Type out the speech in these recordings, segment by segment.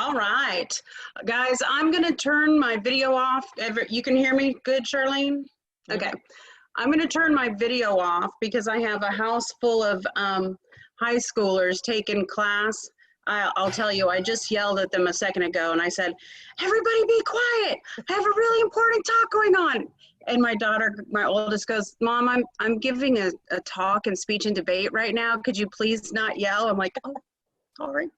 All right, guys, I'm going to turn my video off. You can hear me good, Charlene? Okay. I'm going to turn my video off because I have a house full of high schoolers taking class. I'll tell you, I just yelled at them a second ago and I said, everybody be quiet. I have a really important talk going on. And my daughter, my oldest, goes, Mom, I'm giving a talk and speech and debate right now. Could you please not yell? I'm like, oh, sorry.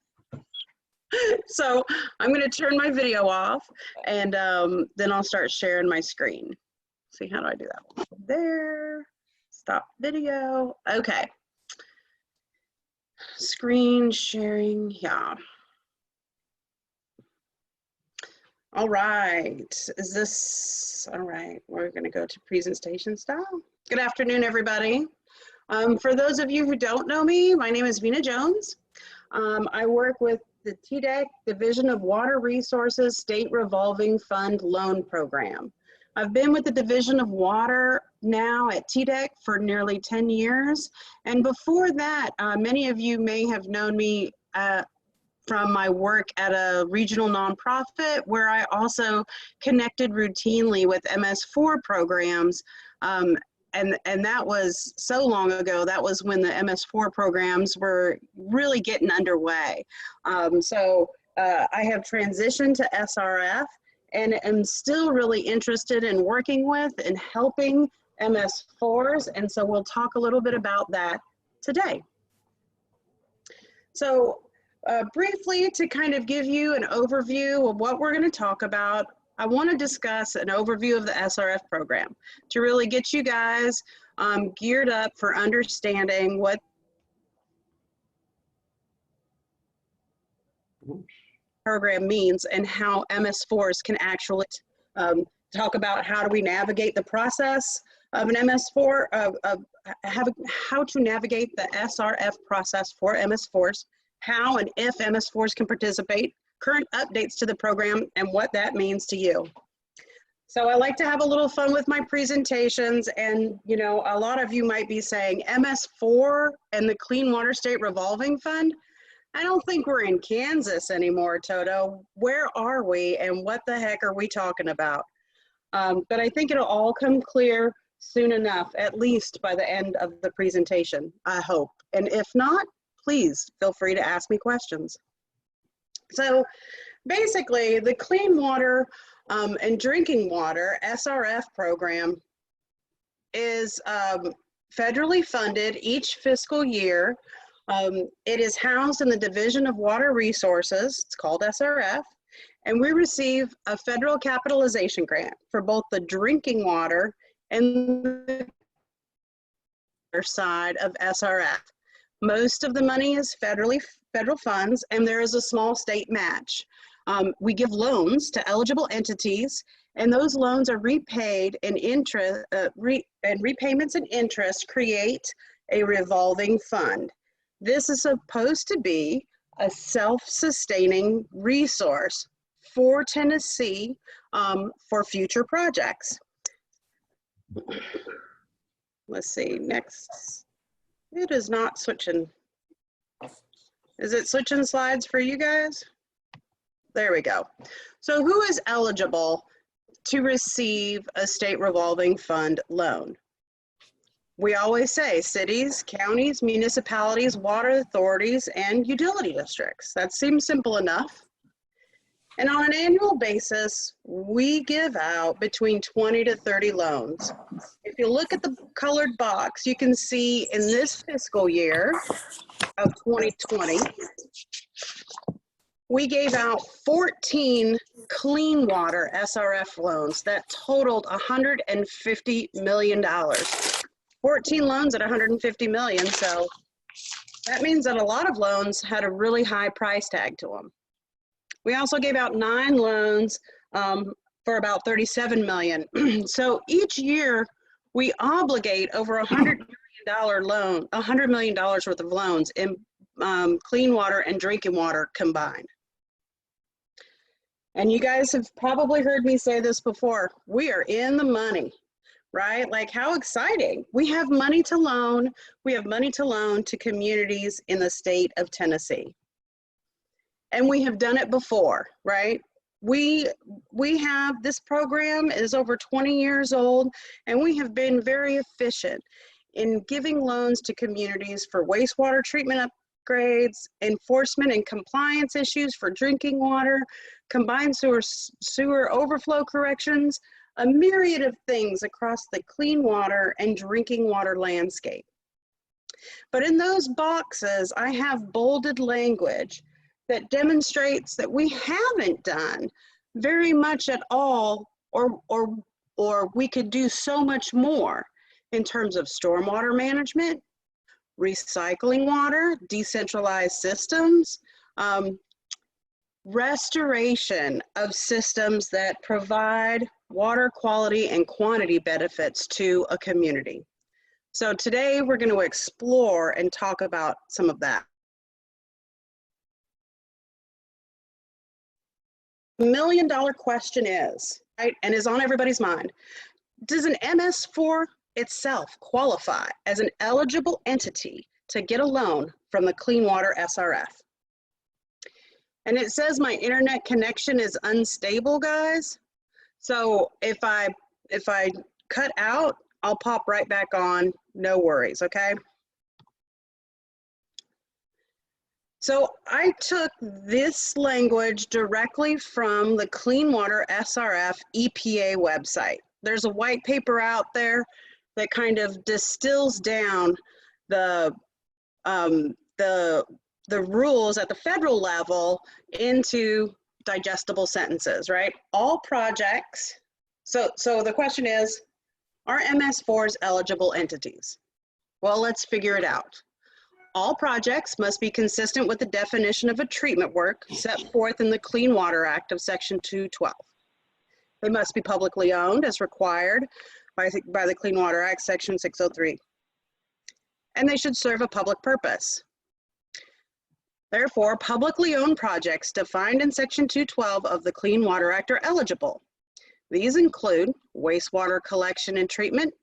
So I'm going to turn my video off and then I'll start sharing my screen. See, how do I do that? There, stop video. Okay. Screen sharing, yeah. All right, is this, all right, we're gonna go to presentation style. Good afternoon, everybody. For those of you who don't know me, my name is Vena Jones. I work with the TDEC Division of Water Resources State Revolving Fund Loan Program. I've been with the Division of Water now at TDEC for nearly 10 years. And before that, many of you may have known me from my work at a regional nonprofit where I also connected routinely with MS4 programs. And that was so long ago. That was when the MS4 programs were really getting underway. I have transitioned to SRF and am still really interested in working with and helping MS4s. And so we'll talk a little bit about that today. So briefly, to kind of give you an overview of what we're going to talk about, I want to discuss an overview of the SRF program to really get you guys geared up for understanding what program means and how MS4s can actually talk about how do we navigate the process of an MS4, how to navigate the SRF process for MS4s, how and if MS4s can participate, current updates to the program, and what that means to you. So I like to have a little fun with my presentations, and you know, a lot of you might be saying MS4 and the Clean Water State Revolving Fund. I don't think we're in Kansas anymore, Toto. Where are we and what the heck are we talking about? But I think it'll all come clear soon enough, at least by the end of the presentation, I hope. And if not, please feel free to ask me questions. So basically, the Clean Water and Drinking Water SRF program is federally funded each fiscal year. It is housed in the Division of Water Resources, it's called SRF, and we receive a federal capitalization grant for both the drinking water and the side of SRF. Most of the money is federal funds, and there is a small state match. We give loans to eligible entities, and those loans are repaid in interest, and repayments and interest create a revolving fund. This is supposed to be a self-sustaining resource for Tennessee for future projects. Let's see, next. It is not switching. Is it switching slides for you guys? There we go. So who is eligible to receive a state revolving fund loan? We always say cities, counties, municipalities, water authorities, and utility districts. That seems simple enough. And on an annual basis, we give out between 20 to 30 loans. If you look at the colored box, you can see in this fiscal year of 2020, we gave out 14 clean water SRF loans that totaled $150 million. 14 loans at $150 million, so that means that a lot of loans had a really high price tag to them. We also gave out 9 loans for about $37 million. So each year we obligate over $100 million worth of loans in clean water and drinking water combined. And you guys have probably heard me say this before, we are in the money, right? Like, how exciting. We have money to loan. We have money to loan to communities in the state of Tennessee. and we have done it before, right? We have, this program is over 20 years old, and we have been very efficient in giving loans to communities for wastewater treatment upgrades, enforcement and compliance issues for drinking water, combined sewer overflow corrections, a myriad of things across the clean water and drinking water landscape. But in those boxes, I have bolded language that demonstrates that we haven't done very much at all, or we could do so much more in terms of stormwater management, recycling water, decentralized systems, restoration of systems that provide water quality and quantity benefits to a community. So today we're going to explore and talk about some of that. The $1 million question is, right, and is on everybody's mind, does an MS4 itself qualify as an eligible entity to get a loan from the Clean Water SRF? And it says my internet connection is unstable, guys. So if I cut out, I'll pop right back on, no worries, okay? So I took this language directly from the Clean Water SRF EPA website. There's a white paper out there that kind of distills down the rules at the federal level into digestible sentences, right? All projects, so the question is, are MS4s eligible entities? Well, let's figure it out. All projects must be consistent with the definition of a treatment work set forth in the Clean Water Act of Section 212. They must be publicly owned as required by the Clean Water Act, Section 603. And they should serve a public purpose. Therefore, publicly owned projects defined in Section 212 of the Clean Water Act are eligible. These include wastewater collection and treatment,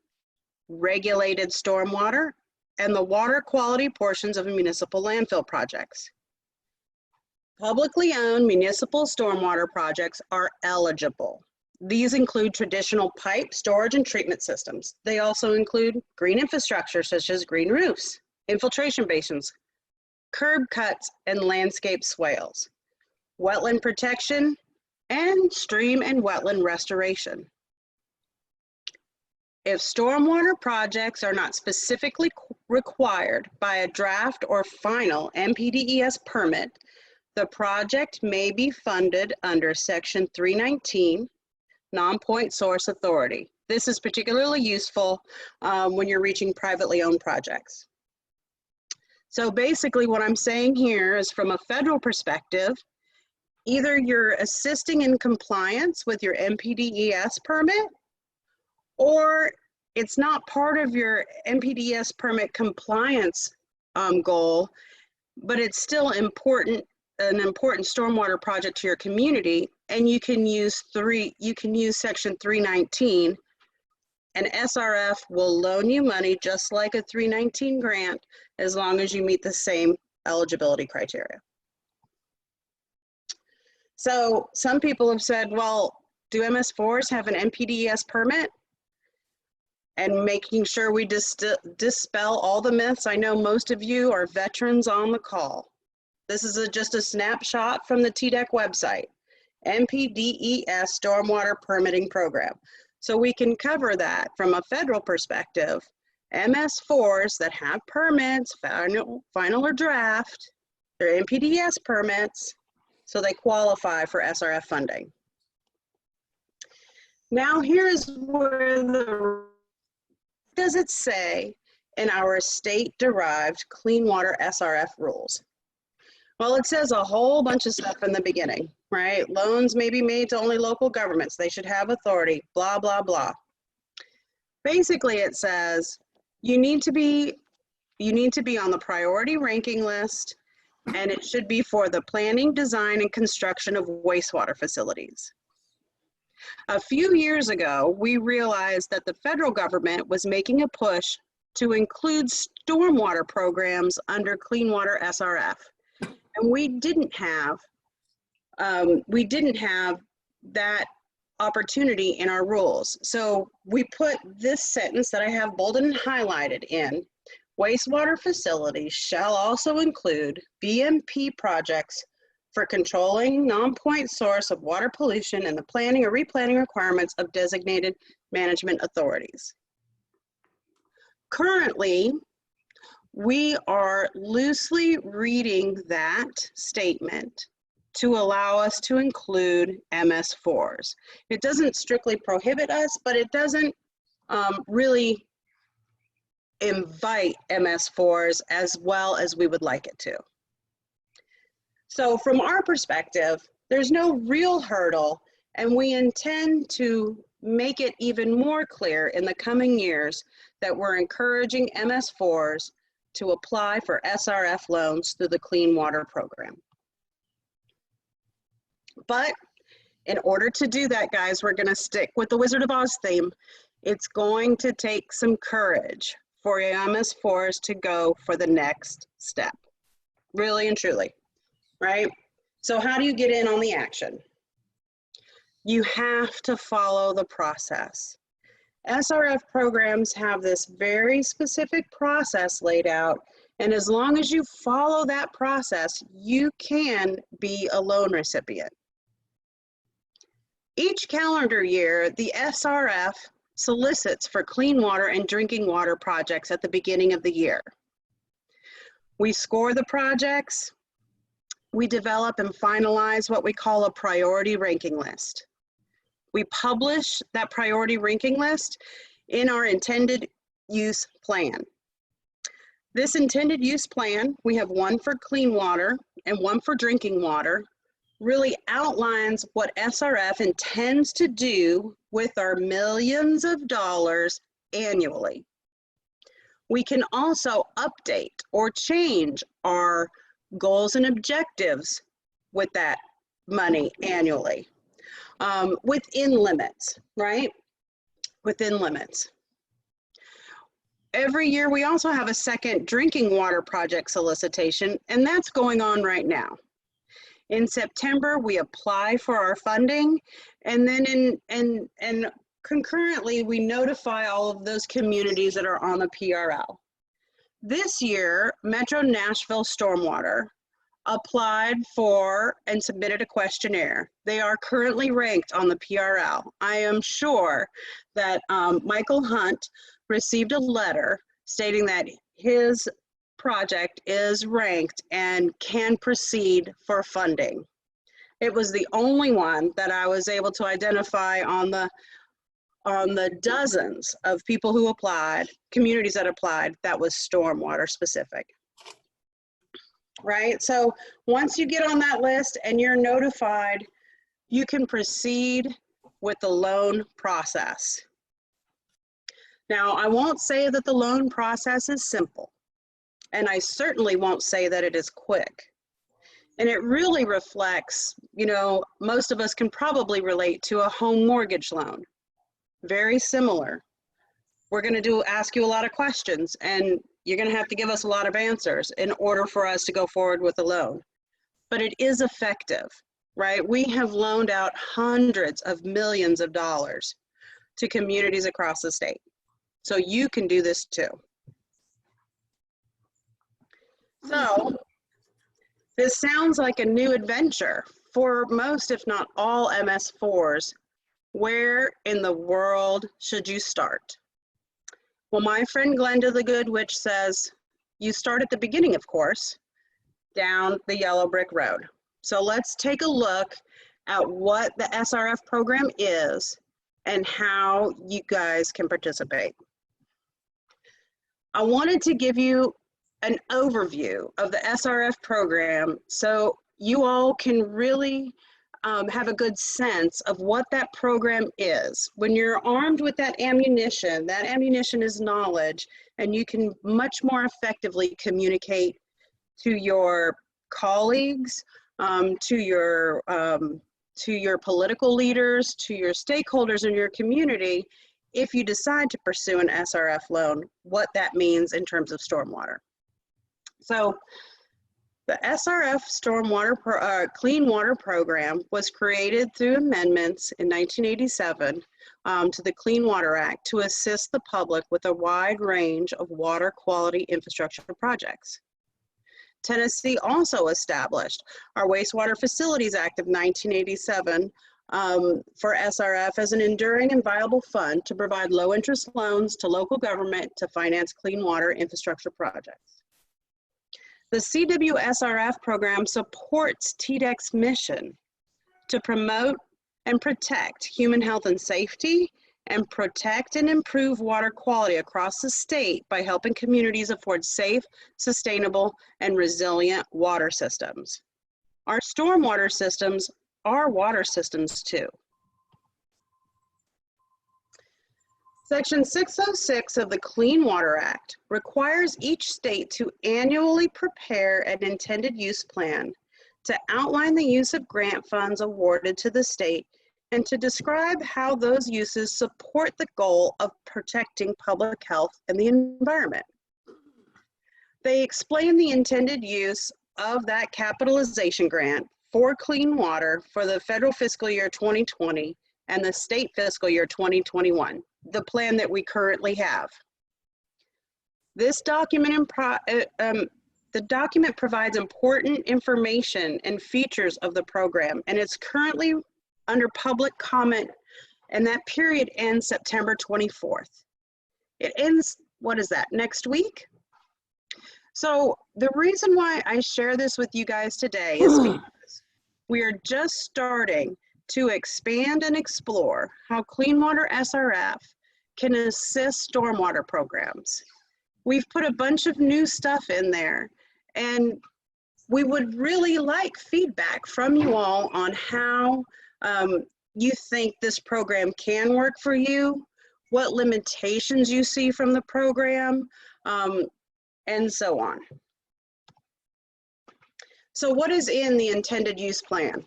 regulated stormwater, and the water quality portions of municipal landfill projects. Publicly owned municipal stormwater projects are eligible. These include traditional pipe storage and treatment systems. They also include green infrastructure such as green roofs, infiltration basins, curb cuts, and landscape swales, wetland protection, and stream and wetland restoration. If stormwater projects are not specifically required by a draft or final MPDES permit, the project may be funded under Section 319, non-point source authority. This is particularly useful when you're reaching privately owned projects. So basically what I'm saying here is, from a federal perspective, either you're assisting in compliance with your MPDES permit, or it's not part of your MPDES permit compliance goal, but it's still important, an important stormwater project to your community, and you can use Section 319, and SRF will loan you money just like a 319 grant, as long as you meet the same eligibility criteria. So some people have said, well, do MS4s have an MPDES permit? And making sure we dispel all the myths. I know most of you are veterans on the call. This is just a snapshot from the TDEC website, MPDES Stormwater Permitting Program. So we can cover that from a federal perspective. MS4s that have permits, final or draft, they're MPDES permits, so they qualify for SRF funding. Now here's where does it say in our state-derived clean water SRF rules? Well, it says a whole bunch of stuff in the beginning, right? Loans may be made to only local governments. They should have authority, blah, blah, blah. Basically, it says you need to be on the priority ranking list, and it should be for the planning, design, and construction of wastewater facilities. A few years ago, we realized that the federal government was making a push to include stormwater programs under Clean Water SRF. And we didn't have we didn't have that opportunity in our rules. So we put this sentence that I have bolded and highlighted in: wastewater facilities shall also include BMP projects for controlling non-point source of water pollution and the planning or replanning requirements of designated management authorities. Currently, we are loosely reading that statement to allow us to include MS4s. It doesn't strictly prohibit us, but it doesn't really invite MS4s as well as we would like it to. So from our perspective, there's no real hurdle, and we intend to make it even more clear in the coming years that we're encouraging MS4s to apply for SRF loans through the Clean Water Program. But in order to do that, guys, we're gonna stick with the Wizard of Oz theme. It's going to take some courage for MS4s to go for the next step, really and truly, right? So how do you get in on the action? You have to follow the process. SRF programs have this very specific process laid out, and as long as you follow that process, you can be a loan recipient. Each calendar year, the SRF solicits for clean water and drinking water projects at the beginning of the year. We score the projects, we develop and finalize what we call a priority ranking list. We publish that priority ranking list in our intended use plan. This intended use plan, we have one for clean water and one for drinking water, really outlines what SRF intends to do with our millions of dollars annually. We can also update or change our goals and objectives with that money annually, within limits, right? Within limits. Every year we also have a second drinking water project solicitation, and that's going on right now. In September, we apply for our funding, and then concurrently, we notify all of those communities that are on the PRL. This year, Metro Nashville Stormwater applied for and submitted a questionnaire. They are currently ranked on the PRL. I am sure that Michael Hunt received a letter stating that his project is ranked and can proceed for funding. It was the only one that I was able to identify on the dozens of people who applied, communities that applied, that was stormwater specific. Right? So once you get on that list and you're notified, you can proceed with the loan process. Now, I won't say that the loan process is simple, and I certainly won't say that it is quick. And it really reflects, you know, most of us can probably relate to a home mortgage loan. Very similar. We're going to ask you a lot of questions, and you're going to have to give us a lot of answers in order for us to go forward with the loan. But it is effective, right? We have loaned out hundreds of millions of dollars to communities across the state. So you can do this too. So this sounds like a new adventure for most, if not all, MS4s. Where in the world should you start? Well, my friend Glenda the Good Witch says, you start at the beginning, of course, down the yellow brick road. So let's take a look at what the SRF program is and how you guys can participate. I wanted to give you an overview of the SRF program so you all can really have a good sense of what that program is. When you're armed with that ammunition is knowledge, and you can much more effectively communicate to your colleagues, to your political leaders, to your stakeholders in your community, if you decide to pursue an SRF loan, what that means in terms of stormwater. So The SRF Clean Water Program was created through amendments in 1987 to the Clean Water Act to assist the public with a wide range of water quality infrastructure projects. Tennessee also established our Wastewater Facilities Act of 1987 for SRF as an enduring and viable fund to provide low-interest loans to local government to finance clean water infrastructure projects. The CWSRF program supports TDEC's mission to promote and protect human health and safety and protect and improve water quality across the state by helping communities afford safe, sustainable, and resilient water systems. Our stormwater systems are water systems too. Section 606 of the Clean Water Act requires each state to annually prepare an intended use plan to outline the use of grant funds awarded to the state and to describe how those uses support the goal of protecting public health and the environment. They explain the intended use of that capitalization grant for clean water for the federal fiscal year 2020 and the state fiscal year 2021, the plan that we currently have. This document, the document provides important information and features of the program, and it's currently under public comment, and that period ends September 24th. It ends, what is that, next week? So the reason why I share this with you guys today is because we are just starting to expand and explore how Clean Water SRF can assist stormwater programs. We've put a bunch of new stuff in there, and we would really like feedback from you all on how you think this program can work for you, what limitations you see from the program, and so on. So what is in the intended use plan?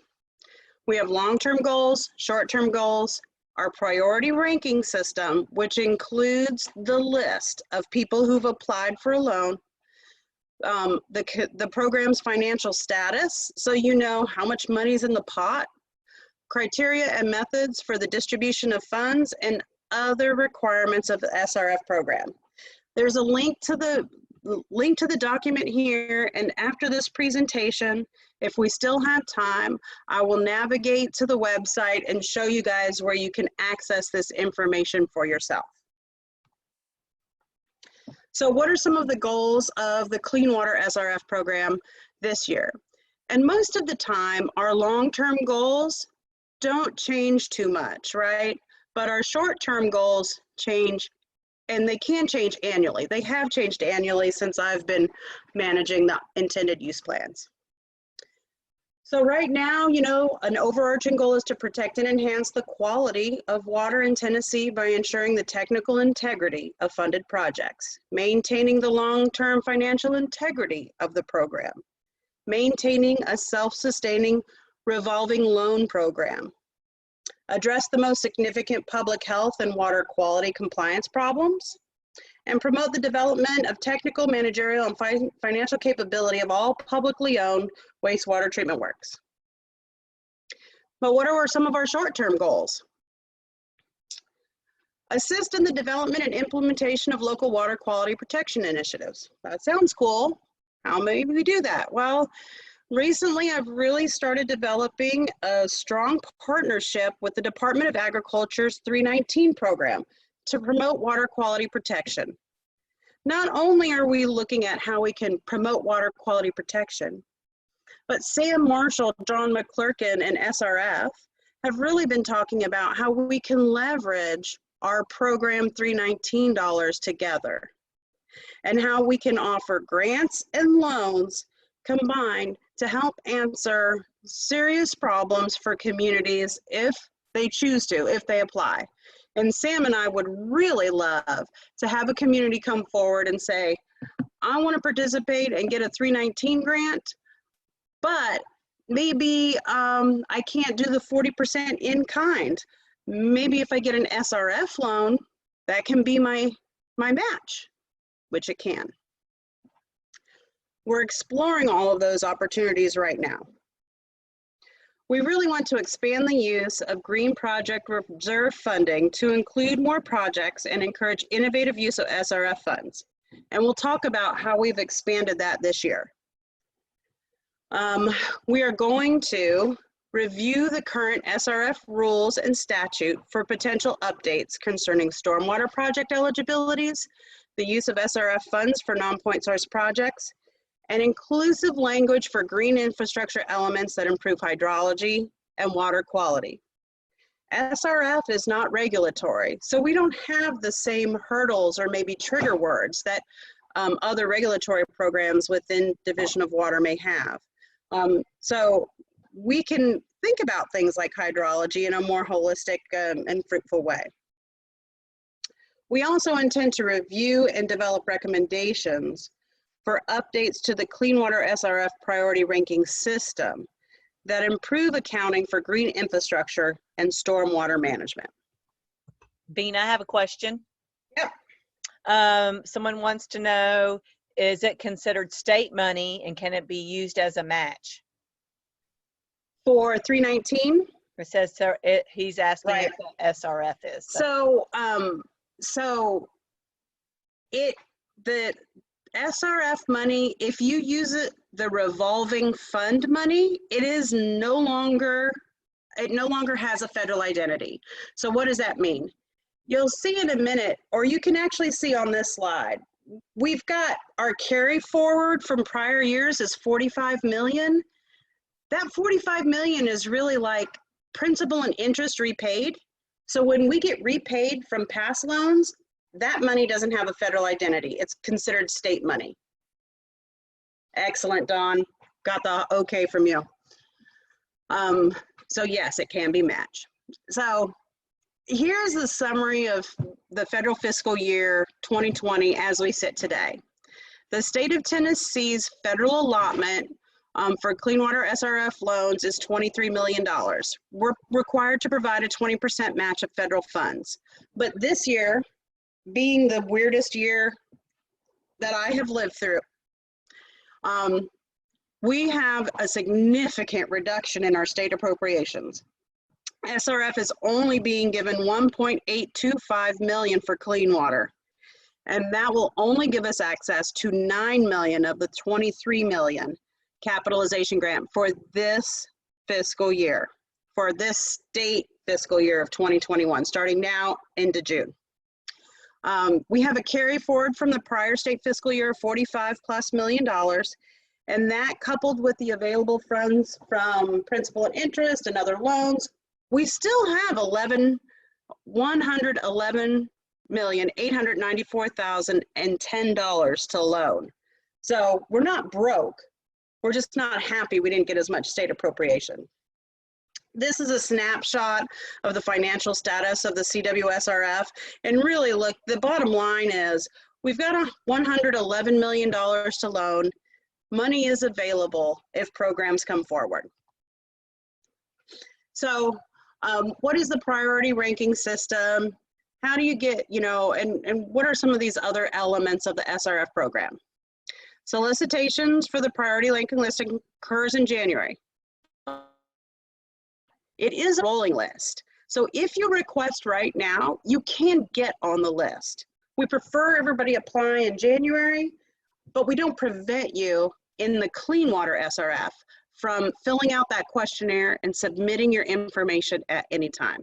We have long-term goals, short-term goals, our priority ranking system, which includes the list of people who've applied for a loan, the program's financial status, so you know how much money's in the pot, criteria and methods for the distribution of funds, and other requirements of the SRF program. There's a link to the document here, and after this presentation, if we still have time, I will navigate to the website and show you guys where you can access this information for yourself. So what are some of the goals of the Clean Water SRF program this year? And most of the time, our long-term goals don't change too much, right? But our short-term goals change, and they can change annually. They have changed annually since I've been managing the intended use plans. So right now, you know, an overarching goal is to protect and enhance the quality of water in Tennessee by ensuring the technical integrity of funded projects, maintaining the long-term financial integrity of the program, maintaining a self-sustaining revolving loan program, address the most significant public health and water quality compliance problems, and promote the development of technical, managerial, and financial capability of all publicly owned wastewater treatment works. But what are some of our short-term goals? Assist in the development and implementation of local water quality protection initiatives. That sounds cool. How may we do that? Well, recently I've really started developing a strong partnership with the Department of Agriculture's 319 program to promote water quality protection. Not only are we looking at how we can promote water quality protection, but Sam Marshall, John McClurkin, and SRF have really been talking about how we can leverage our program 319 dollars together and how we can offer grants and loans combined to help answer serious problems for communities if they choose to, if they apply. And Sam and I would really love to have a community come forward and say, I want to participate and get a 319 grant, but maybe I can't do the 40% in kind. Maybe if I get an SRF loan, that can be my match, which it can. We're exploring all of those opportunities right now. We really want to expand the use of Green Project Reserve funding to include more projects and encourage innovative use of SRF funds. And we'll talk about how we've expanded that this year. We are going to review the current SRF rules and statute for potential updates concerning stormwater project eligibilities, the use of SRF funds for non-point source projects, and inclusive language for green infrastructure elements that improve hydrology and water quality. SRF is not regulatory, so we don't have the same hurdles or maybe trigger words that other regulatory programs within Division of Water may have. So we can think about things like hydrology in a more holistic and fruitful way. We also intend to review and develop recommendations for updates to the Clean Water SRF priority ranking system that improve accounting for green infrastructure and stormwater management. Vena, I have a question. Yep. Someone wants to know, is it considered state money and can it be used as a match? For 319? It says he's asking Right. if the SRF is. So, the SRF money, if you use it, the revolving fund money, it no longer has a federal identity. So what does that mean? You'll see in a minute, or you can actually see on this slide, we've got our carry forward from prior years is 45 million. That 45 million is really like principal and interest repaid. So when we get repaid from past loans, that money doesn't have a federal identity. It's considered state money. Excellent, Dawn. Got the okay from you. So yes, it can be matched. So here's the summary of the federal fiscal year 2020 as we sit today. The state of Tennessee's federal allotment for clean water SRF loans is $23 million. We're required to provide a 20% match of federal funds. But this year, being the weirdest year that I have lived through, we have a significant reduction in our state appropriations. SRF is only being given $1.825 million for clean water, and that will only give us access to $9 million of the $23 million capitalization grant for this fiscal year, for this state fiscal year of 2021, starting now into June. We have a carry forward from the prior state fiscal year of $45+ million, and that coupled with the available funds from principal and interest and other loans, we still have $111,894,010 to loan. So we're not broke. We're just not happy we didn't get as much state appropriation. This is a snapshot of the financial status of the CWSRF. And really, look, the bottom line is we've got $111 million to loan. Money is available if programs come forward. So what is the priority ranking system? How do you get, and what are some of these other elements of the SRF program? Solicitations for the priority ranking list occurs in January. It is a rolling list. So if you request right now, you can get on the list. We prefer everybody apply in January, but we don't prevent you in the Clean Water SRF from filling out that questionnaire and submitting your information at any time.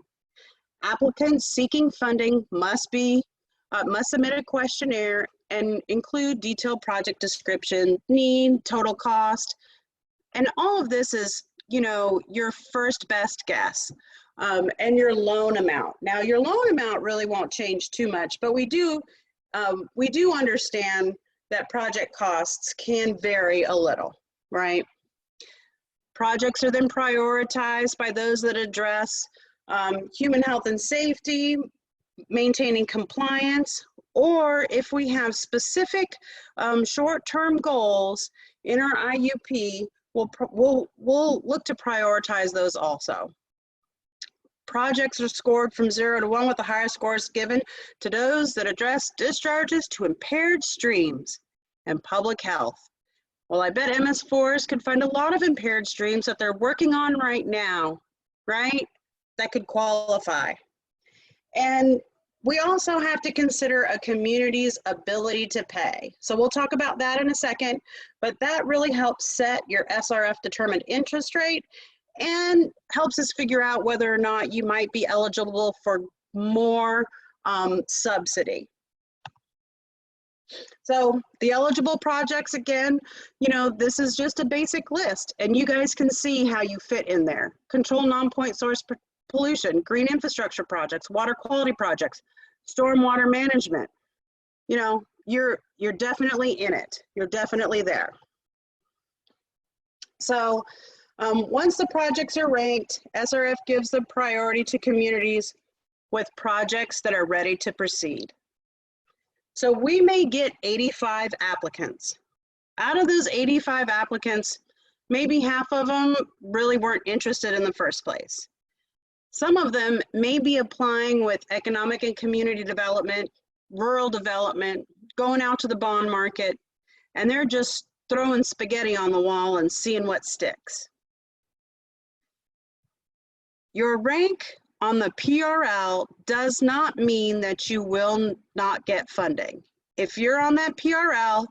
Applicants seeking funding must submit a questionnaire and include detailed project description, need, total cost, and all of this is your first best guess, and your loan amount. Now, your loan amount really won't change too much, but we do understand that project costs can vary a little, right? Projects are then prioritized by those that address human health and safety, maintaining compliance, or if we have specific short-term goals in our IUP, we'll look to prioritize those also. Projects are scored from 0 to 1 with the highest scores given to those that address discharges to impaired streams and public health. Well, I bet MS4s could find a lot of impaired streams that they're working on right now, right? That could qualify. And we also have to consider a community's ability to pay. So we'll talk about that in a second, but that really helps set your SRF determined interest rate and helps us figure out whether or not you might be eligible for more subsidy. So the eligible projects, again, you know, this is just a basic list and you guys can see how you fit in there. Control non-point source pollution, green infrastructure projects, water quality projects, stormwater management. You know, you're definitely in it. You're definitely there. So once the projects are ranked, SRF gives the priority to communities with projects that are ready to proceed. So we may get 85 applicants. Out of those 85 applicants, maybe half of them really weren't interested in the first place. Some of them may be applying with economic and community development, rural development, going out to the bond market, and they're just throwing spaghetti on the wall and seeing what sticks. Your rank on the PRL does not mean that you will not get funding. If you're on that PRL,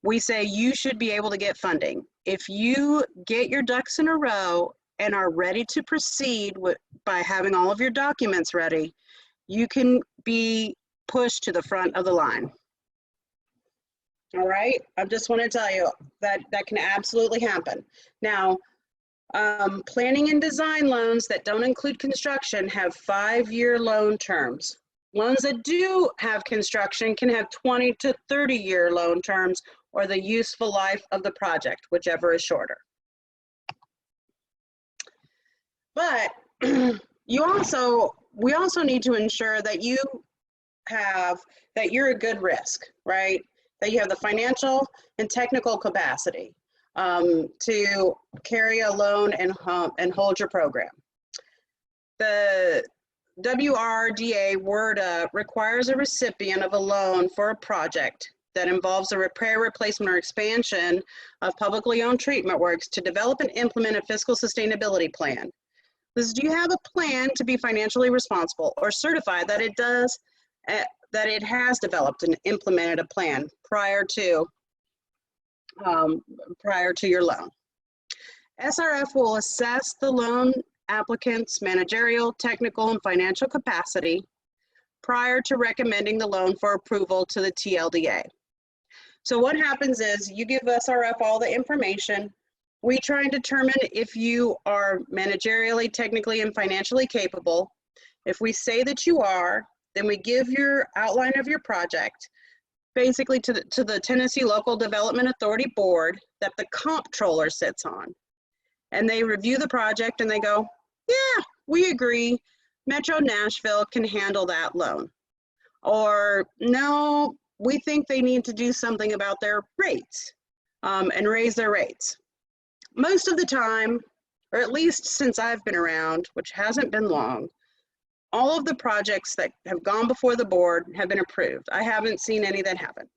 we say you should be able to get funding. If you get your ducks in a row and are ready to proceed by having all of your documents ready, you can be pushed to the front of the line. All right, I just want to tell you that that can absolutely happen. Now, planning and design loans that don't include construction have 5-year loan terms. Loans that do have construction can have 20 to 30-year loan terms or the useful life of the project, whichever is shorter. But we also need to ensure that you're a good risk, right? That you have the financial and technical capacity to carry a loan and hold your program. The WRDA WRDA requires a recipient of a loan for a project that involves a repair, replacement, or expansion of publicly owned treatment works to develop and implement a fiscal sustainability plan. This is, do you have a plan to be financially responsible or certify that it has developed and implemented a plan prior to your loan. SRF will assess the loan applicant's managerial, technical, and financial capacity prior to recommending the loan for approval to the TLDA. So what happens is you give SRF all the information. We try and determine if you are managerially, technically, and financially capable. If we say that you are, then we give your outline of your project basically to the Tennessee Local Development Authority Board that the comptroller sits on. And they review the project and they go, yeah, we agree, Metro Nashville can handle that loan. Or no, we think they need to do something about their rates and raise their rates. Most of the time, or at least since I've been around, which hasn't been long, all of the projects that have gone before the board have been approved. I haven't seen any that haven't.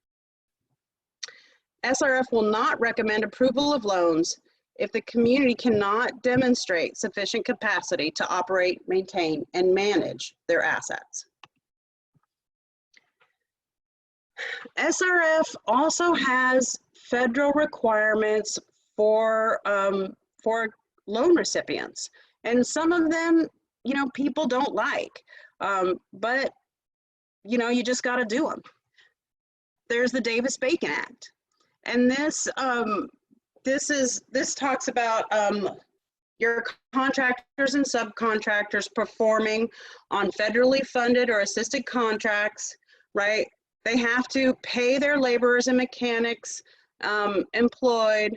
SRF will not recommend approval of loans if the community cannot demonstrate sufficient capacity to operate, maintain, and manage their assets. SRF also has federal requirements for loan recipients, and some of them, you know, people don't like, but you know, you just got to do them. There's the Davis-Bacon Act, and this talks about your contractors and subcontractors performing on federally funded or assisted contracts, right? They have to pay their laborers and mechanics employed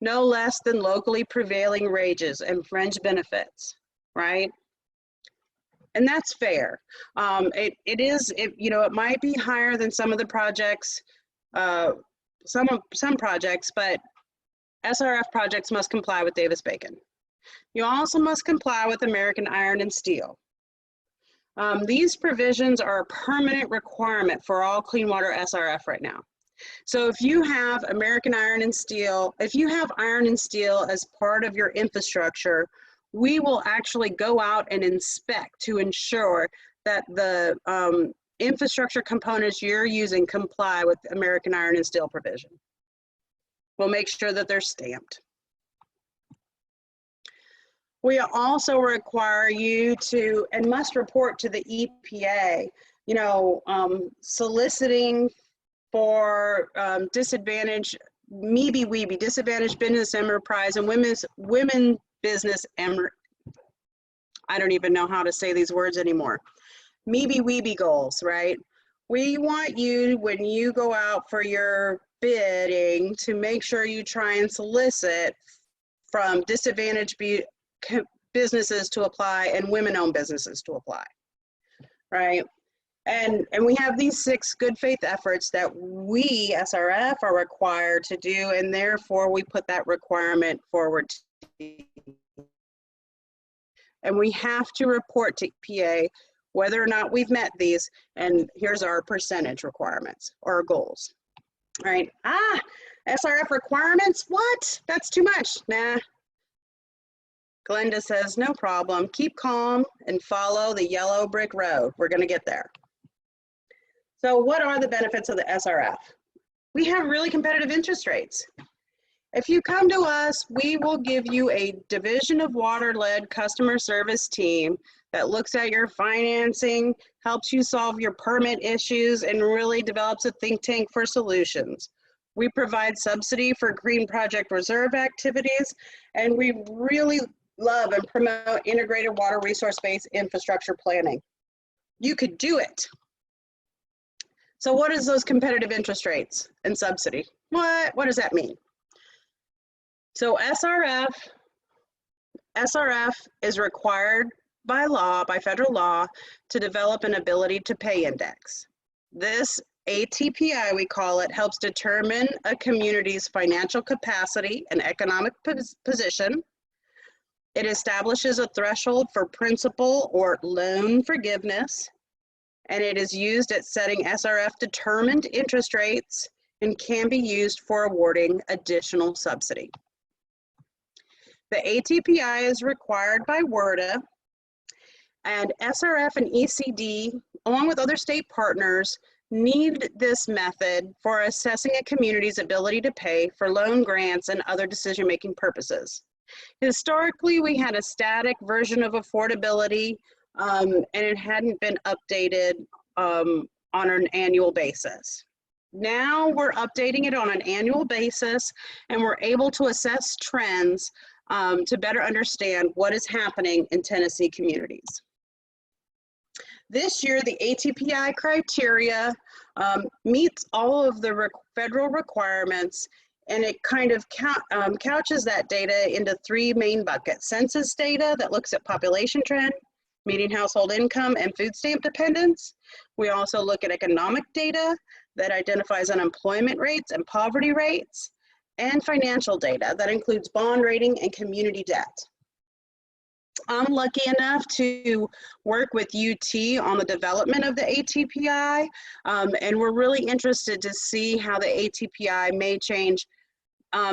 no less than locally prevailing wages and fringe benefits, right? And that's fair. You know, it might be higher than some of the projects, some projects, but SRF projects must comply with Davis-Bacon. You also must comply with American Iron and Steel. These provisions are a permanent requirement for all clean water SRF right now. So if you have American Iron and Steel, if you have iron and steel as part of your infrastructure, we will actually go out and inspect to ensure that the infrastructure components you're using comply with American Iron and Steel provision. We'll make sure that they're stamped. We also require you to, and must report to the EPA, you know, soliciting for disadvantaged, MEBI-WEBI, disadvantaged business enterprise and women business, I don't even know how to say these words anymore. MEBI-WEBI goals, right? We want you, when you go out for your bidding, to make sure you try and solicit from disadvantaged businesses to apply and women-owned businesses to apply, right? And we have these 6 good faith efforts that we, SRF, are required to do, and therefore we put that requirement forward to you. And we have to report to EPA whether or not we've met these, and here's our percentage requirements or goals, right? SRF requirements, what? That's too much. Nah. Glenda says, no problem. Keep calm and follow the yellow brick road. We're gonna get there. So what are the benefits of the SRF? We have really competitive interest rates. If you come to us, we will give you a Division of Water-led customer service team that looks at your financing, helps you solve your permit issues, and really develops a think tank for solutions. We provide subsidy for green project reserve activities, and we really love and promote integrated water resource-based infrastructure planning. You could do it. So what is those competitive interest rates and subsidy? What does that mean? So SRF is required by law, by federal law, to develop an ability to pay index. This ATPI, we call it, helps determine a community's financial capacity and economic position. It establishes a threshold for principal or loan forgiveness, and it is used at setting SRF determined interest rates and can be used for awarding additional subsidy. The ATPI is required by WRDA, and SRF and ECD, along with other state partners, need this method for assessing a community's ability to pay for loan grants and other decision-making purposes. Historically, we had a static version of affordability, and it hadn't been updated on an annual basis. Now we're updating it on an annual basis, and we're able to assess trends to better understand what is happening in Tennessee communities. This year, the ATPI criteria meets all of the federal requirements, and it kind of couches that data into 3 main buckets. Census data that looks at population trend, median household income, and food stamp dependence. We also look at economic data that identifies unemployment rates and poverty rates, and financial data that includes bond rating and community debt. I'm lucky enough to work with UT on the development of the ATPI, and we're really interested to see how the ATPI may change.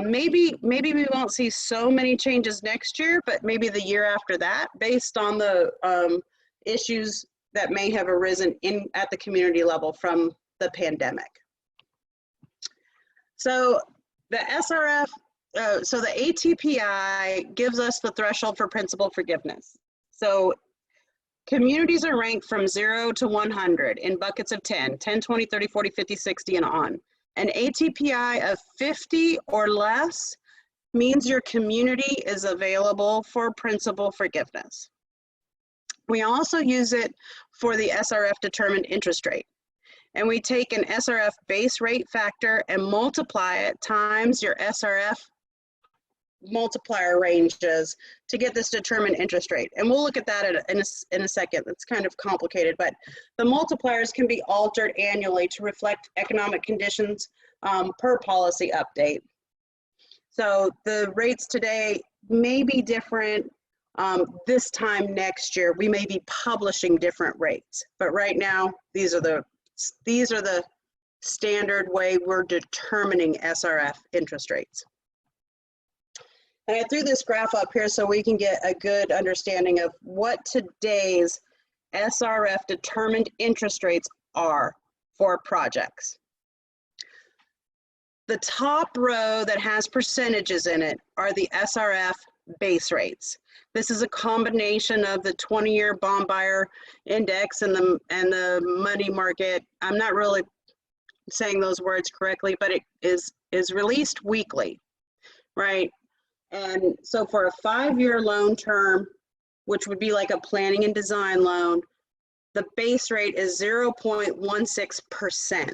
Maybe we won't see so many changes next year, but maybe the year after that, based on the issues that may have arisen at the community level from the pandemic. So the SRF, so the ATPI gives us the threshold for principal forgiveness. So communities are ranked from 0 to 100 in buckets of 10, 10, 20, 30, 40, 50, 60, and on. An ATPI of 50 or less means your community is available for principal forgiveness. We also use it for the SRF determined interest rate. And we take an SRF base rate factor and multiply it times your SRF multiplier ranges to get this determined interest rate. And we'll look at that in a second. It's kind of complicated, but the multipliers can be altered annually to reflect economic conditions per policy update. So the rates today may be different this time next year. We may be publishing different rates, but right now these are the standard way we're determining SRF interest rates. And I threw this graph up here so we can get a good understanding of what today's SRF determined interest rates are for projects. The top row that has percentages in it are the SRF base rates. This is a combination of the 20-year bond buyer index and the money market. I'm not really saying those words correctly, but it is released weekly, right? And so for a 5-year loan term, which would be like a planning and design loan, the base rate is 0.16%.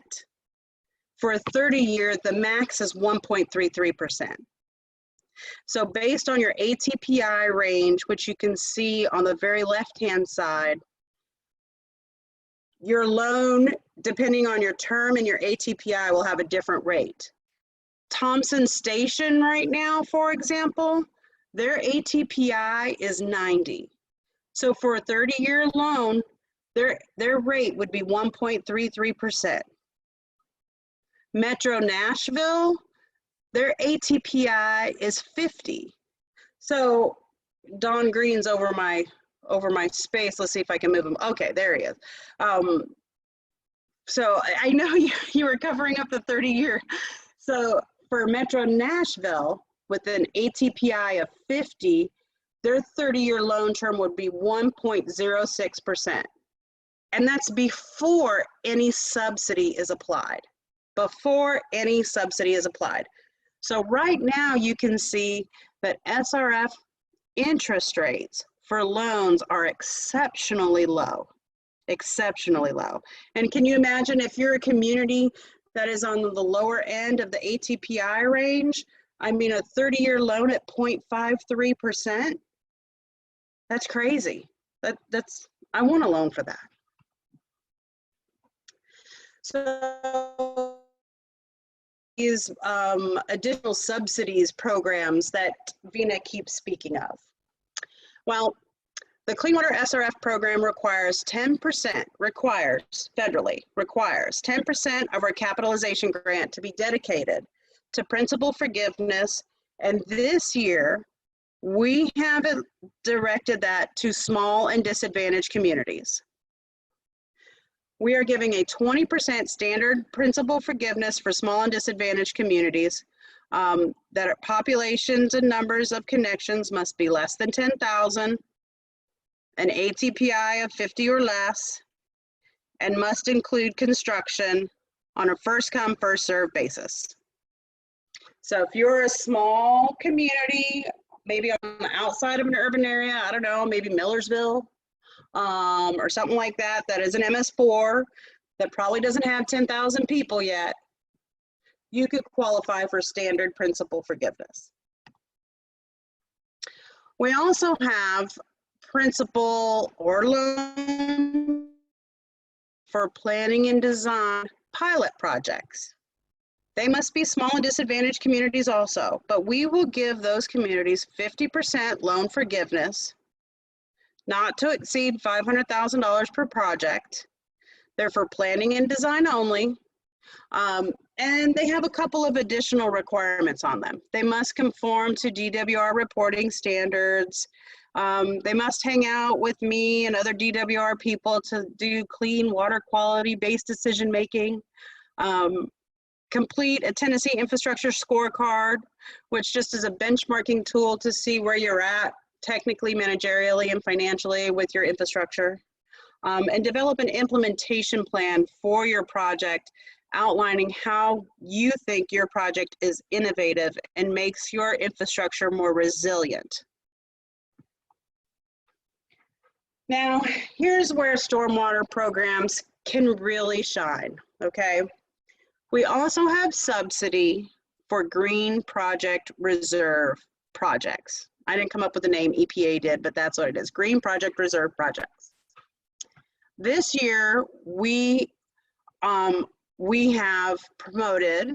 For a 30-year, the max is 1.33%. So based on your ATPI range, which you can see on the very left-hand side, your loan, depending on your term and your ATPI, will have a different rate. Thompson Station right now, for example, their ATPI is 90. So for a 30-year loan, their rate would be 1.33%. Metro Nashville, their ATPI is 50. So Don Green's over my space. Let's see if I can move him. Okay, there he is. So I know you were covering up the 30-year. So for Metro Nashville, with an ATPI of 50, their 30-year loan term would be 1.06%. And that's before any subsidy is applied. Before any subsidy is applied. So right now you can see that SRF interest rates for loans are exceptionally low, exceptionally low. And can you imagine if you're a community that is on the lower end of the ATPI range? I mean, a 30-year loan at 0.53%, that's crazy. I want a loan for that. So these additional subsidies programs that Vena keeps speaking of. Well, the Clean Water SRF program requires 10%, federally requires 10% of our capitalization grant to be dedicated to principal forgiveness. And this year, we have directed that to small and disadvantaged communities. We are giving a 20% standard principal forgiveness for small and disadvantaged communities that are populations and numbers of connections must be less than 10,000, an ATPI of 50 or less, and must include construction on a first come, first served basis. So if you're a small community, maybe on the outside of an urban area, I don't know, maybe Millersville, or something like that, that is an MS4 that probably doesn't have 10,000 people yet, you could qualify for standard principal forgiveness. We also have principal or loan for planning and design pilot projects. They must be small and disadvantaged communities also, but we will give those communities 50% loan forgiveness, not to exceed $500,000 per project. They're for planning and design only. And they have a couple of additional requirements on them. They must conform to DWR reporting standards. They must hang out with me and other DWR people to do clean water quality based decision making. Complete a Tennessee infrastructure scorecard, which just is a benchmarking tool to see where you're at technically, managerially, and financially with your infrastructure. And develop an implementation plan for your project, outlining how you think your project is innovative and makes your infrastructure more resilient. Now, here's where stormwater programs can really shine, okay? We also have subsidy for Green Project Reserve projects. I didn't come up with the name, EPA did, but that's what it is, Green Project Reserve projects. This year, we have promoted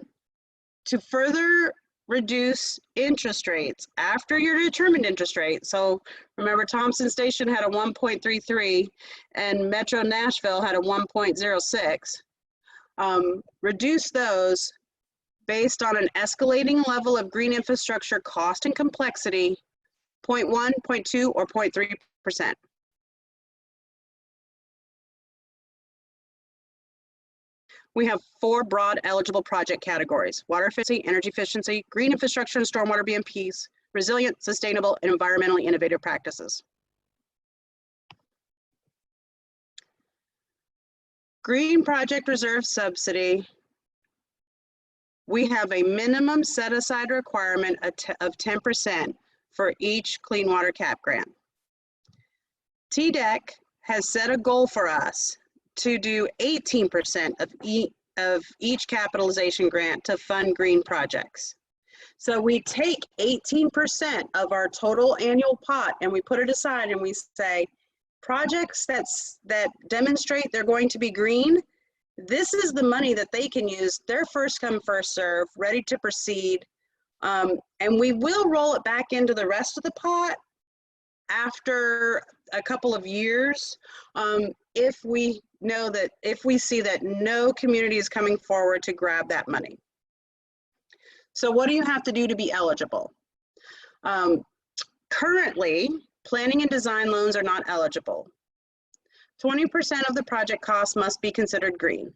to further reduce interest rates after your determined interest rate. So remember, Thompson Station had a 1.33 and Metro Nashville had a 1.06. reduce those based on an escalating level of green infrastructure cost and complexity, 0.1, 0.2, or 0.3%. We have 4 broad eligible project categories: water efficiency, energy efficiency, green infrastructure and stormwater BMPs, resilient, sustainable, and environmentally innovative practices. Green Project Reserve Subsidy, we have a minimum set-aside requirement of 10% for each Clean Water Cap grant. TDEC has set a goal for us to do 18% of each capitalization grant to fund green projects. So we take 18% of our total annual pot and we put it aside and we say, projects that demonstrate they're going to be green, this is the money that they can use. They're first come, first serve, ready to proceed. And we will roll it back into the rest of the pot after a couple of years, if we see that no community is coming forward to grab that money. So what do you have to do to be eligible? Currently, planning and design loans are not eligible. 20% of the project cost must be considered green.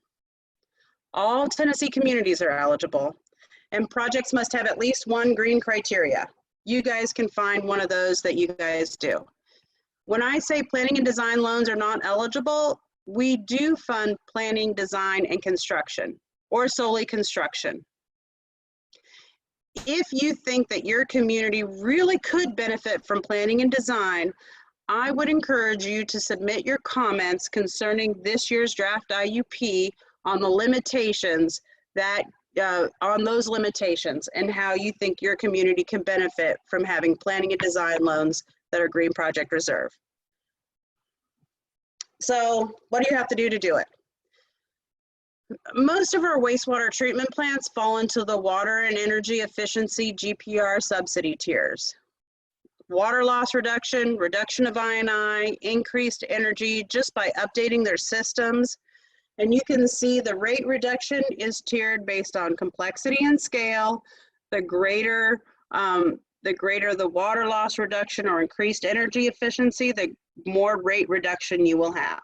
All Tennessee communities are eligible, and projects must have at least 1 green criteria. You guys can find one of those that you guys do. When I say planning and design loans are not eligible, we do fund planning, design, and construction, or solely construction. If you think that your community really could benefit from planning and design, I would encourage you to submit your comments concerning this year's draft IUP on the limitations that, on those limitations and how you think your community can benefit from having planning and design loans that are Green Project Reserve. So what do you have to do it? Most of our wastewater treatment plants fall into the water and energy efficiency GPR subsidy tiers. Water loss reduction, reduction of I&I, increased energy just by updating their systems. And you can see the rate reduction is tiered based on complexity and scale. The greater the water loss reduction or increased energy efficiency, the more rate reduction you will have.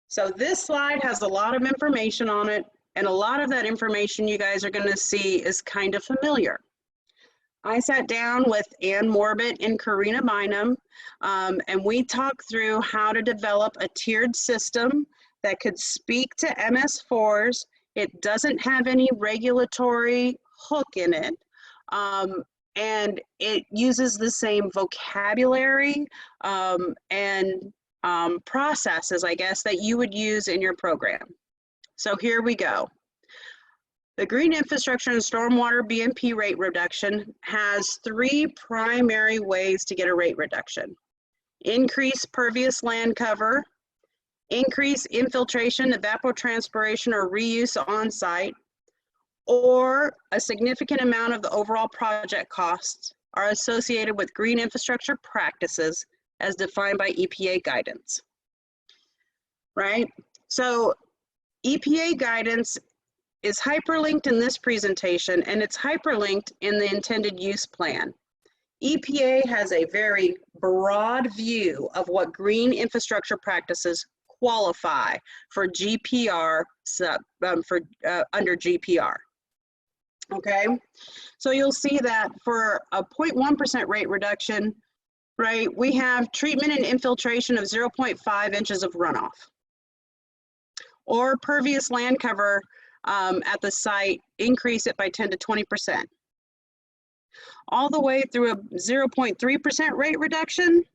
So this slide has a lot of information on it, and a lot of that information you guys are going to see is kind of familiar. I sat down with Ann Morbit and Karina Bynum, and we talked through how to develop a tiered system that could speak to MS4s. It doesn't have any regulatory hook in it, and it uses the same vocabulary and processes, I guess, that you would use in your program. So here we go. The Green Infrastructure and Stormwater BMP rate reduction has 3 primary ways to get a rate reduction: increase pervious land cover, increase infiltration, evapotranspiration, or reuse on site, or a significant amount of the overall project costs are associated with green infrastructure practices as defined by EPA guidance, right? So EPA guidance is hyperlinked in this presentation, and it's hyperlinked in the intended use plan. EPA has a very broad view of what green infrastructure practices qualify for GPR, under GPR. Okay, so you'll see that for a 0.1% rate reduction, right, we have treatment and infiltration of 0.5 inches of runoff, or pervious land cover at the site, increase it by 10 to 20%. All the way through a 0.3% rate reduction,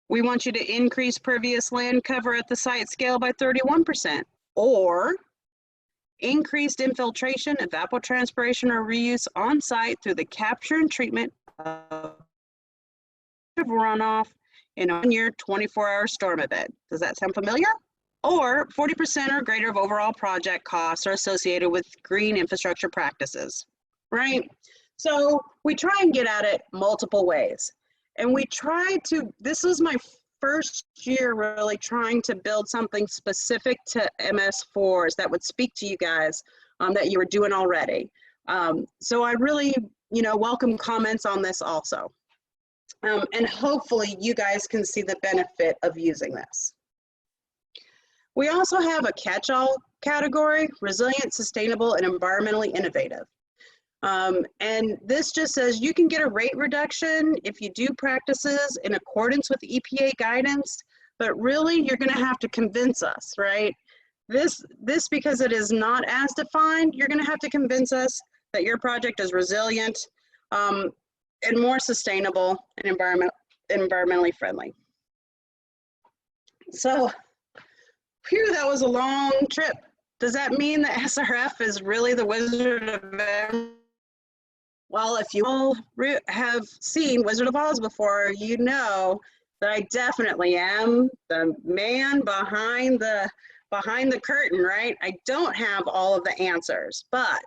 we want you to increase pervious land cover at the site scale by 31%, or increased infiltration, evapotranspiration, or reuse on site through the capture and treatment of runoff in a 1-year, 24-hour storm event. Does that sound familiar? Or 40% or greater of overall project costs are associated with green infrastructure practices, right? So we try and get at it multiple ways. And we try to, this is my first year really trying to build something specific to MS4s that would speak to you guys that you were doing already. So I really, welcome comments on this also. And hopefully you guys can see the benefit of using this. We also have a catch-all category, resilient, sustainable, and environmentally innovative. And this just says you can get a rate reduction if you do practices in accordance with EPA guidance, but really you're going to have to convince us, right? This because it is not as defined, you're going to have to convince us that your project is resilient and more sustainable and environmentally friendly. So, phew, that was a long trip. Does that mean that SRF is really the Wizard of Oz? Well, if you all have seen Wizard of Oz before, you know that I definitely am the man behind the curtain, right? I don't have all of the answers, but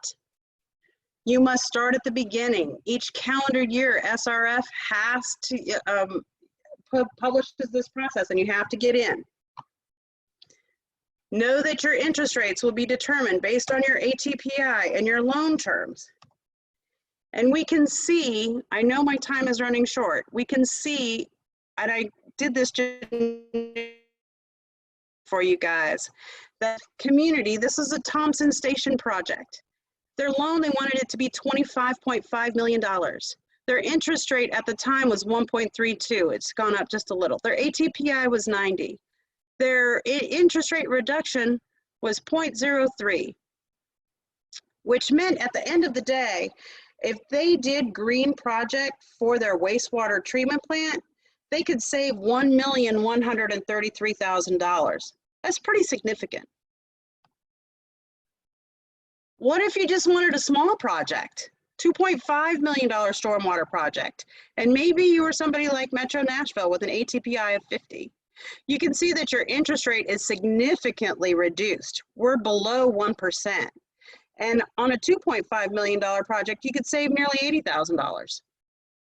you must start at the beginning. Each calendar year, SRF has to publish this process, and you have to get in. Know that your interest rates will be determined based on your ATPI and your loan terms. And we can see, I know my time is running short, we can see, and I did this for you guys, that community, this is a Thompson Station project. Their loan, they wanted it to be $25.5 million. Their interest rate at the time was 1.32. It's gone up just a little. Their ATPI was 90. Their interest rate reduction was 0.03, which meant at the end of the day, if they did green project for their wastewater treatment plant, they could save $1,133,000. That's pretty significant. What if you just wanted a small project, $2.5 million stormwater project, and maybe you were somebody like Metro Nashville with an ATPI of 50? You can see that your interest rate is significantly reduced. We're below 1%. And on a $2.5 million project, you could save nearly $80,000.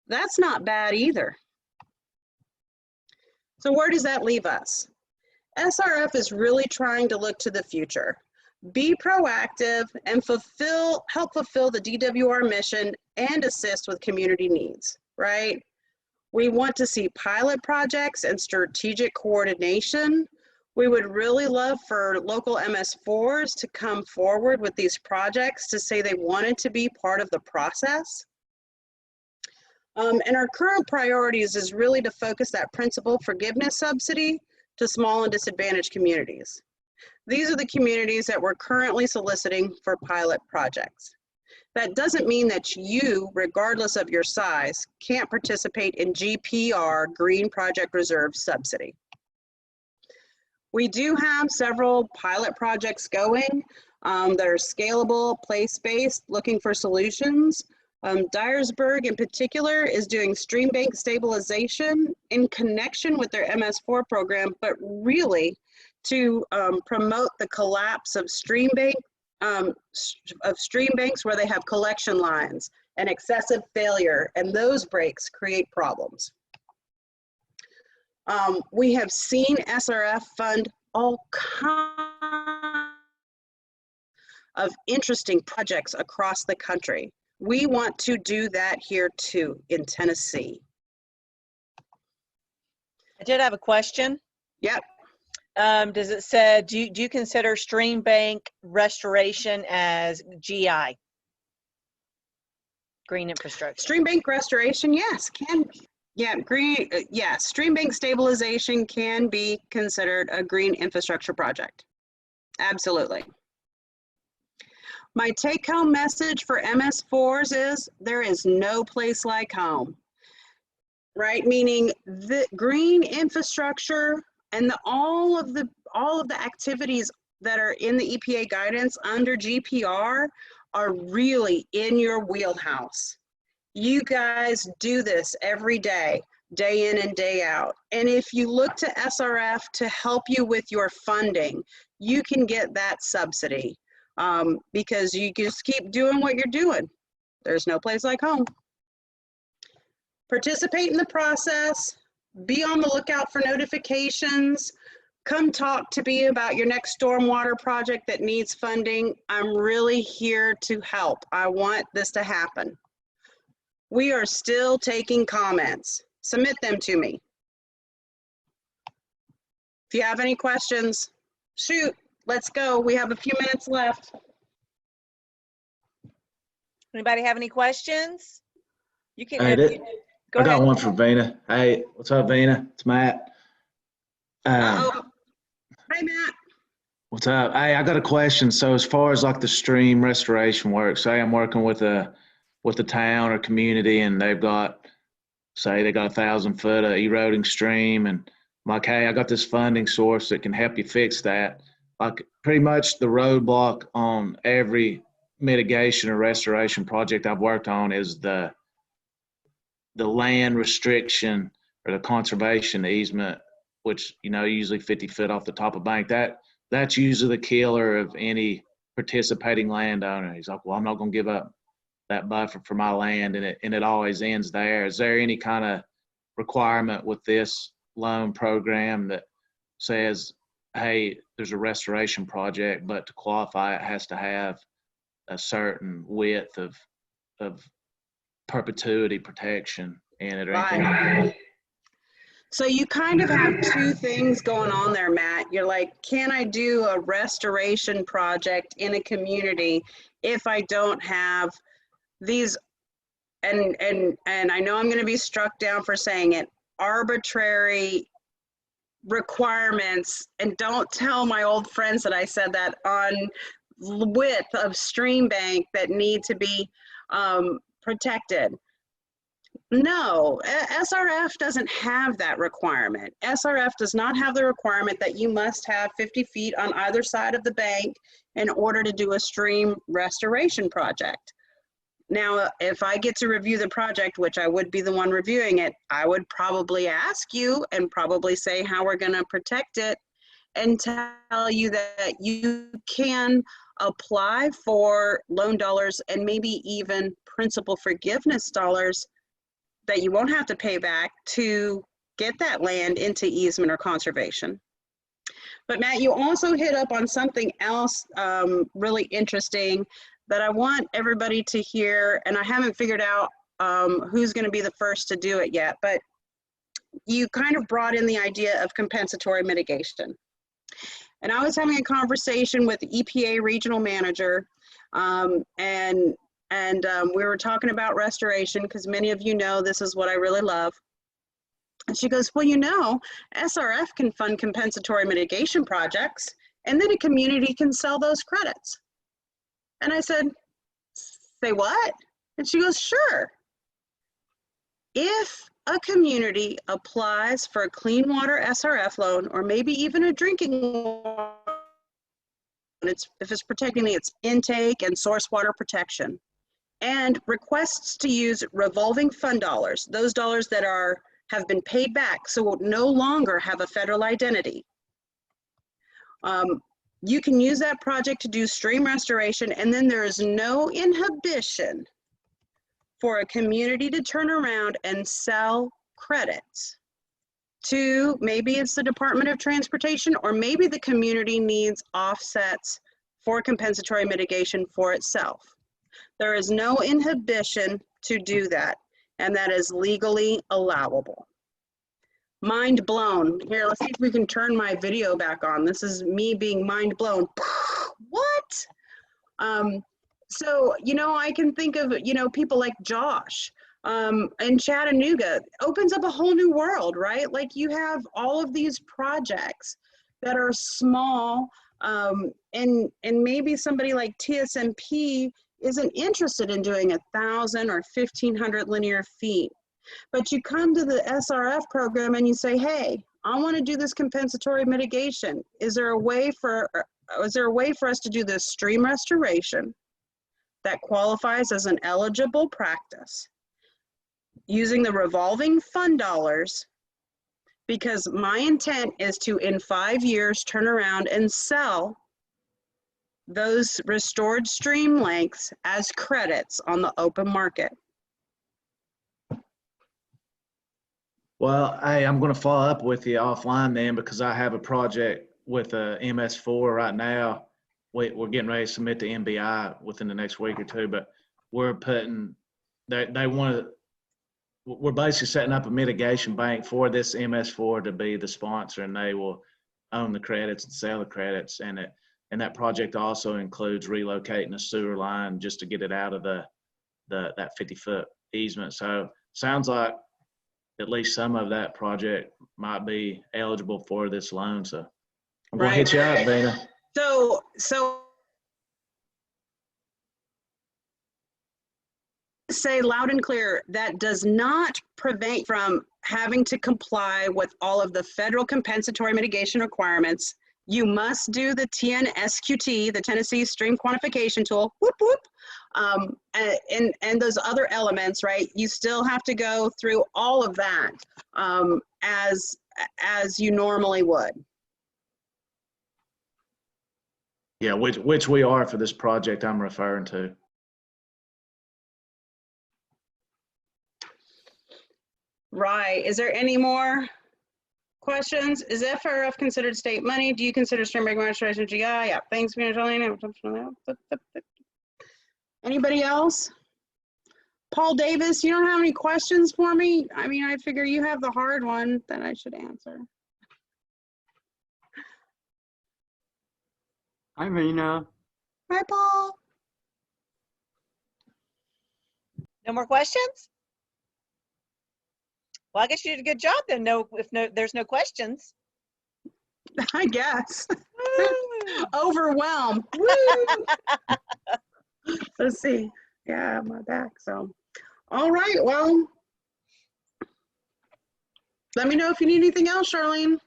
That's not bad either. So where does that leave us? SRF is really trying to look to the future. Be proactive and help fulfill the DWR mission and assist with community needs, right? We want to see pilot projects and strategic coordination. We would really love for local MS4s to come forward with these projects to say they wanted to be part of the process. And our current priorities is really to focus that principal forgiveness subsidy to small and disadvantaged communities. These are the communities that we're currently soliciting for pilot projects. That doesn't mean that you, regardless of your size, can't participate in GPR, Green Project Reserve Subsidy. We do have several pilot projects going that are scalable, place-based, looking for solutions. Dyersburg in particular is doing stream bank stabilization in connection with their MS4 program, but really to promote the collapse of stream banks where they have collection lines and excessive failure, and those breaks create problems. We have seen SRF fund all kinds of interesting projects across the country. We want to do that here too in Tennessee. I did have a question. Yep. Does it say, do you consider stream bank restoration as GI? Green infrastructure. Stream bank restoration, yes, stream bank stabilization can be considered a green infrastructure project. Absolutely. My take-home message for MS4s is there is no place like home, right? Meaning the green infrastructure and all of the activities that are in the EPA guidance under GPR are really in your wheelhouse. You guys do this every day, day in and day out. And if you look to SRF to help you with your funding, you can get that subsidy because you just keep doing what you're doing. There's no place like home. Participate in the process, be on the lookout for notifications. Come talk to me about your next stormwater project that needs funding. I'm really here to help. I want this to happen. We are still taking comments. Submit them to me. If you have any questions, shoot, let's go. We have a few minutes left. Anybody have any questions? You can, Hey, go I got ahead. one for Vena. Hey, what's up, Vena? It's Matt. Uh-oh. Hi, Matt. What's up? Hey, I got a question. So as far as like the stream restoration work, say I'm working with a town or community and they've got, say they got 1,000 foot of eroding stream, and I'm like, hey, I got this funding source that can help you fix that. Like pretty much the roadblock on every mitigation or restoration project I've worked on is the land restriction or the conservation easement, which, you know, usually 50 foot off the top of bank. That's usually the killer of any participating landowner. He's like, well, I'm not going to give up that buffer for my land, and it always ends there. Is there any kind of requirement with this loan program that says, hey, there's a restoration project, but to qualify it has to have a certain width of perpetuity protection in it or anything like that? So you kind of have two things going on there, Matt. You're like, can I do a restoration project in a community if I don't have these, and I know I'm going to be struck down for saying it, arbitrary requirements, and don't tell my old friends that I said that, on width of stream bank that need to be protected. No, SRF doesn't have that requirement. SRF does not have the requirement that you must have 50 feet on either side of the bank in order to do a stream restoration project. Now, if I get to review the project, which I would be the one reviewing it, I would probably ask you and probably say how we're going to protect it, and tell you that you can apply for loan dollars and maybe even principal forgiveness dollars that you won't have to pay back to get that land into easement or conservation. But Matt, you also hit up on something else really interesting that I want everybody to hear, and I haven't figured out who's going to be the first to do it yet, but you kind of brought in the idea of compensatory mitigation. And I was having a conversation with the EPA regional manager, and we were talking about restoration, because many of you know this is what I really love. And she goes, well, you know, SRF can fund compensatory mitigation projects, and then a community can sell those credits. And I said, say what? And she goes, sure. If a community applies for a clean water SRF loan, or maybe even a drinking water, if it's protecting its intake and source water protection, and requests to use revolving fund dollars, those dollars that have been paid back, so will no longer have a federal identity. You can use that project to do stream restoration, and then there is no inhibition for a community to turn around and sell credits to, maybe it's the Department of Transportation, or maybe the community needs offsets for compensatory mitigation for itself. There is no inhibition to do that, and that is legally allowable. Mind blown. Here, let's see if we can turn my video back on. This is me being mind blown. What? So, you know, I can think of, you know, people like Josh in Chattanooga. Opens up a whole new world, right? Like, you have all of these projects that are small, and maybe somebody like TSMP isn't interested in doing 1,000 or 1,500 linear feet. But you come to the SRF program and you say, hey, I want to do this compensatory mitigation. Is there a way for us to do this stream restoration that qualifies as an eligible practice using the revolving fund dollars? Because my intent is to, in 5 years, turn around and sell those restored stream lengths as credits on the open market. Well, hey, I'm going to follow up with you offline then because I have a project with a MS4 right now. We're getting ready to submit to MBI within the next week or two, but we're putting, they want to, we're basically setting up a mitigation bank for this MS4 to be the sponsor, and they will own the credits and sell the credits. And that project also includes relocating a sewer line just to get it out of that 50-foot easement. So sounds like at least some of that project might be eligible for this loan. So I'm gonna hit you up, Vena. So say loud and clear, that does not prevent from having to comply with all of the federal compensatory mitigation requirements. You must do the TNSQT, the Tennessee Stream Quantification Tool, whoop, whoop, and those other elements, right? You still have to go through all of that as you normally would. Yeah, which we are for this project I'm referring to. Right. Is there any more questions? Is FRF considered state money? Do you consider stream bank restoration GI? Yeah. Thanks, Angelina. Anybody else? Paul Davis, you don't have any questions for me? I mean, I figure you have the hard one that I should answer. Hi, Vena. Hi, Paul. No more questions? Well, I guess you did a good job then. There's no questions. I guess. Overwhelmed. Woo! Let's see. Yeah, my back. So, all right. Well, let me know if you need anything else, Charlene.